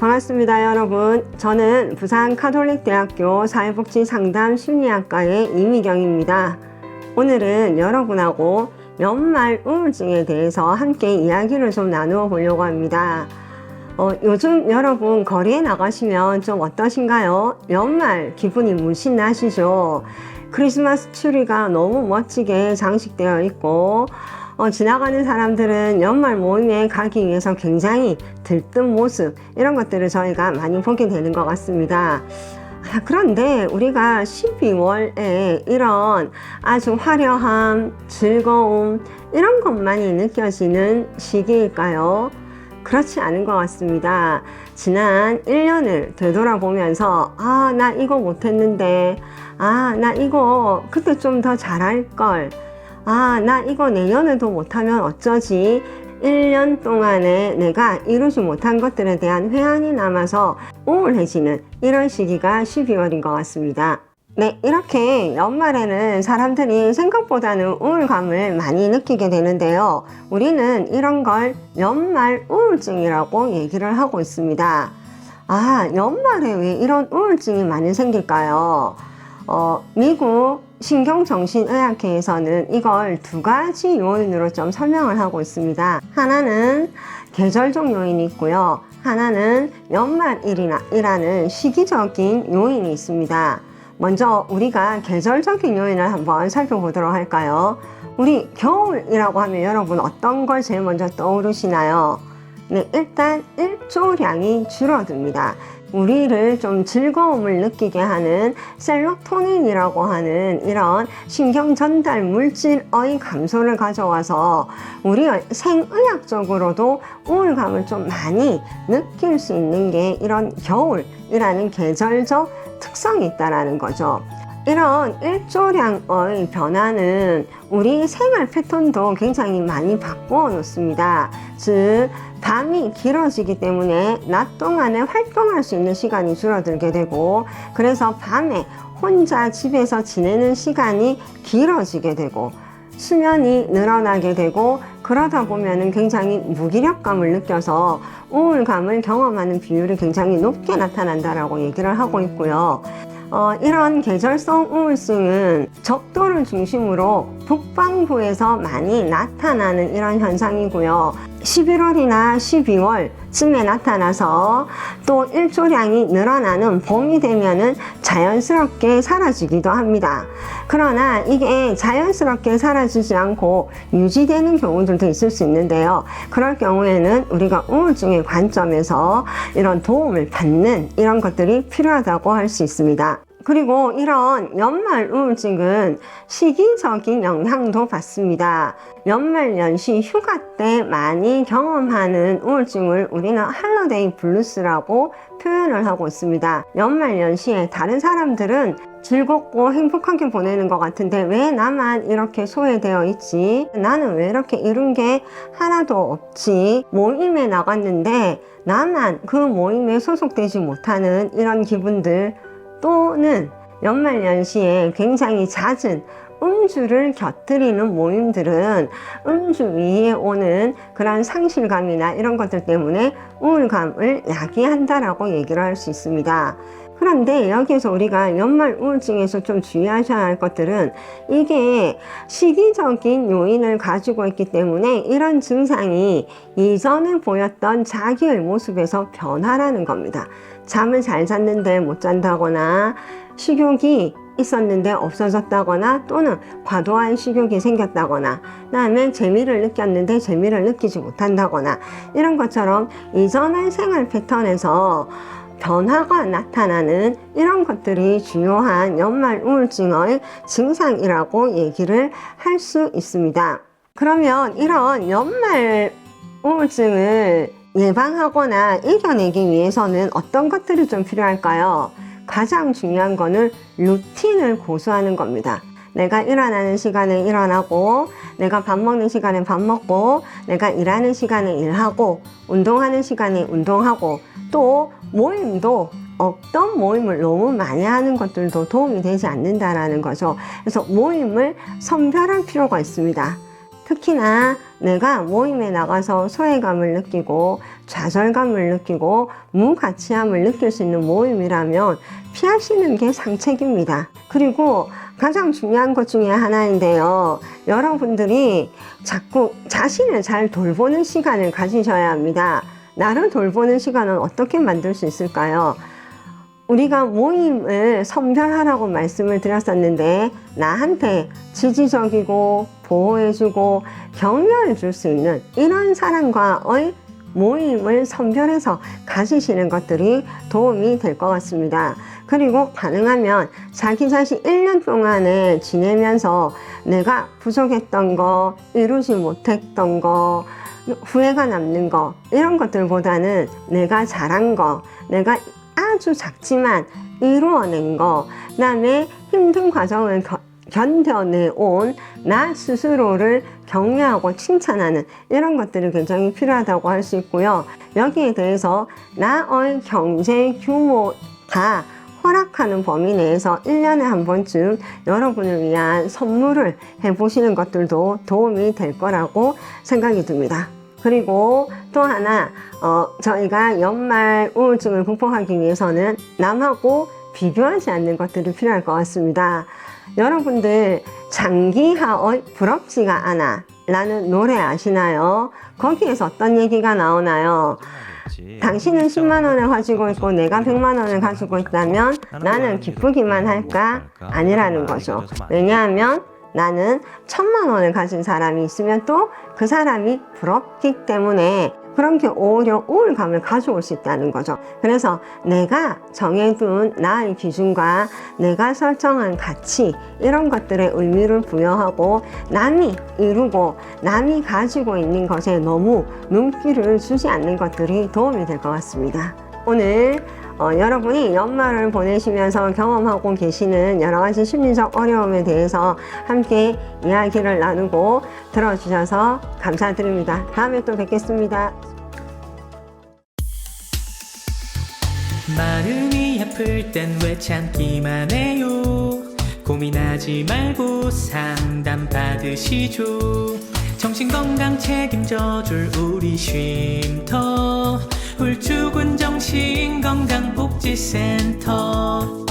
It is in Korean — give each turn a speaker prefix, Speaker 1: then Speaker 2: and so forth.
Speaker 1: 반갑습니다, 여러분. 저는 부산 카톨릭대학교 사회복지상담심리학과의 이미경입니다. 오늘은 여러분하고 연말 우울증에 대해서 함께 이야기를 좀 나누어 보려고 합니다. 요즘 여러분 거리에 나가시면 좀 어떠신가요? 연말 기분이 물씬 나시죠? 크리스마스 트리가 너무 멋지게 장식되어 있고 지나가는 사람들은 연말 모임에 가기 위해서 굉장히 들뜬 모습, 이런 것들을 저희가 많이 보게 되는 것 같습니다. 그런데 우리가 12월에 이런 아주 화려함, 즐거움, 이런 것만이 느껴지는 시기일까요? 그렇지 않은 것 같습니다. 지난 1년을 되돌아보면서 나 이거 못했는데, 나 이거 그때 좀 더 잘할걸, 나 이거 내년에도 못하면 어쩌지? 1년 동안에 내가 이루지 못한 것들에 대한 회한이 남아서 우울해지는 이런 시기가 12월인 것 같습니다. 네, 이렇게 연말에는 사람들이 생각보다는 우울감을 많이 느끼게 되는데요. 우리는 이런 걸 연말 우울증이라고 얘기를 하고 있습니다. 연말에 왜 이런 우울증이 많이 생길까요? 미국 신경정신의학회에서는 이걸 두 가지 요인으로 좀 설명을 하고 있습니다. 하나는 계절적 요인이 있고요. 하나는 연말이라는 시기적인 요인이 있습니다. 먼저 우리가 계절적인 요인을 한번 살펴보도록 할까요? 우리 겨울이라고 하면 여러분 어떤 걸 제일 먼저 떠오르시나요? 네, 일단 일조량이 줄어듭니다. 우리를 좀 즐거움을 느끼게 하는 셀로토닌이라고 하는 이런 신경 전달 물질의 감소를 가져와서 우리의 생의학적으로도 우울감을 좀 많이 느낄 수 있는 게 이런 겨울이라는 계절적 특성이 있다는 거죠. 이런 일조량의 변화는 우리 생활 패턴도 굉장히 많이 바꾸어 놓습니다. 즉, 밤이 길어지기 때문에 낮 동안에 활동할 수 있는 시간이 줄어들게 되고, 그래서 밤에 혼자 집에서 지내는 시간이 길어지게 되고, 수면이 늘어나게 되고, 그러다 보면은 굉장히 무기력감을 느껴서 우울감을 경험하는 비율이 굉장히 높게 나타난다라고 얘기를 하고 있고요. 이런 계절성 우울증은 적도를 중심으로 북반구에서 많이 나타나는 이런 현상이고요. 11월이나 12월쯤에 나타나서 또 일조량이 늘어나는 봄이 되면은 자연스럽게 사라지기도 합니다. 그러나 이게 자연스럽게 사라지지 않고 유지되는 경우들도 있을 수 있는데요. 그럴 경우에는 우리가 우울증의 관점에서 이런 도움을 받는 이런 것들이 필요하다고 할 수 있습니다. 그리고 이런 연말 우울증은 시기적인 영향도 받습니다. 연말 연시 휴가 때 많이 경험하는 우울증을 우리는 할러데이 블루스라고 표현을 하고 있습니다. 연말 연시에 다른 사람들은 즐겁고 행복하게 보내는 것 같은데 왜 나만 이렇게 소외되어 있지? 나는 왜 이렇게 이룬 게 하나도 없지? 모임에 나갔는데 나만 그 모임에 소속되지 못하는 이런 기분들, 또는 연말 연시에 굉장히 잦은 음주를 곁들이는 모임들은 음주 위에 오는 그런 상실감이나 이런 것들 때문에 우울감을 야기한다라고 얘기를 할 수 있습니다. 그런데 여기에서 우리가 연말 우울증에서 좀 주의하셔야 할 것들은 이게 시기적인 요인을 가지고 있기 때문에 이런 증상이 이전에 보였던 자기의 모습에서 변화라는 겁니다. 잠을 잘 잤는데 못 잔다거나, 식욕이 있었는데 없어졌다거나, 또는 과도한 식욕이 생겼다거나, 그다음에 재미를 느꼈는데 재미를 느끼지 못한다거나, 이런 것처럼 이전의 생활 패턴에서 변화가 나타나는 이런 것들이 주요한 연말 우울증의 증상이라고 얘기를 할 수 있습니다. 그러면 이런 연말 우울증을 예방하거나 이겨내기 위해서는 어떤 것들이 좀 필요할까요? 가장 중요한 거는 루틴을 고수하는 겁니다. 내가 일어나는 시간에 일어나고, 내가 밥 먹는 시간에 밥 먹고, 내가 일하는 시간에 일하고, 운동하는 시간에 운동하고, 또 모임도 어떤 모임을 너무 많이 하는 것들도 도움이 되지 않는다라는 거죠. 그래서 모임을 선별할 필요가 있습니다. 특히나 내가 모임에 나가서 소외감을 느끼고 좌절감을 느끼고 무가치함을 느낄 수 있는 모임이라면 피하시는 게 상책입니다. 그리고 가장 중요한 것 중에 하나인데요. 여러분들이 자꾸 자신을 잘 돌보는 시간을 가지셔야 합니다. 나를 돌보는 시간은 어떻게 만들 수 있을까요? 우리가 모임을 선별하라고 말씀을 드렸었는데 나한테 지지적이고 보호해주고 격려해 줄 수 있는 이런 사람과의 모임을 선별해서 가지시는 것들이 도움이 될 것 같습니다. 그리고 가능하면 자기 자신 1년 동안에 지내면서 내가 부족했던 거, 이루지 못했던 거, 후회가 남는 거 이런 것들보다는 내가 잘한 거, 내가 아주 작지만 이루어낸 거, 그다음에 힘든 과정을 견뎌내온 나 스스로를 격려하고 칭찬하는 이런 것들이 굉장히 필요하다고 할 수 있고요. 여기에 대해서 나의 경제 규모가 허락하는 범위 내에서 1년에 한 번쯤 여러분을 위한 선물을 해보시는 것들도 도움이 될 거라고 생각이 듭니다. 그리고 또 하나 저희가 연말 우울증을 극복하기 위해서는 남하고 비교하지 않는 것들이 필요할 것 같습니다. 여러분들 장기하의 부럽지가 않아 라는 노래 아시나요? 거기에서 어떤 얘기가 나오나요? 당신은 10만 원을 가지고 있고 내가 100만 원을 가지고 있다면 나는 기쁘기만 할까? 아니라는 거죠. 왜냐하면 나는 1000만 원을 가진 사람이 있으면 또 그 사람이 부럽기 때문에 그런 게 오히려 우울감을 가져올 수 있다는 거죠. 그래서 내가 정해둔 나의 기준과 내가 설정한 가치 이런 것들의 의미를 부여하고 남이 이루고 남이 가지고 있는 것에 너무 눈길을 주지 않는 것들이 도움이 될 것 같습니다. 오늘 여러분이 연말을 보내시면서 경험하고 계시는 여러 가지 심리적 어려움에 대해서 함께 이야기를 나누고 들어주셔서 감사드립니다. 다음에 또 뵙겠습니다.
Speaker 2: 마음이 아플 땐 왜 참기만 해요. 고민하지 말고 상담 받으시죠. 정신건강 책임져줄 우리 쉼터 울주군 정신건강복지센터.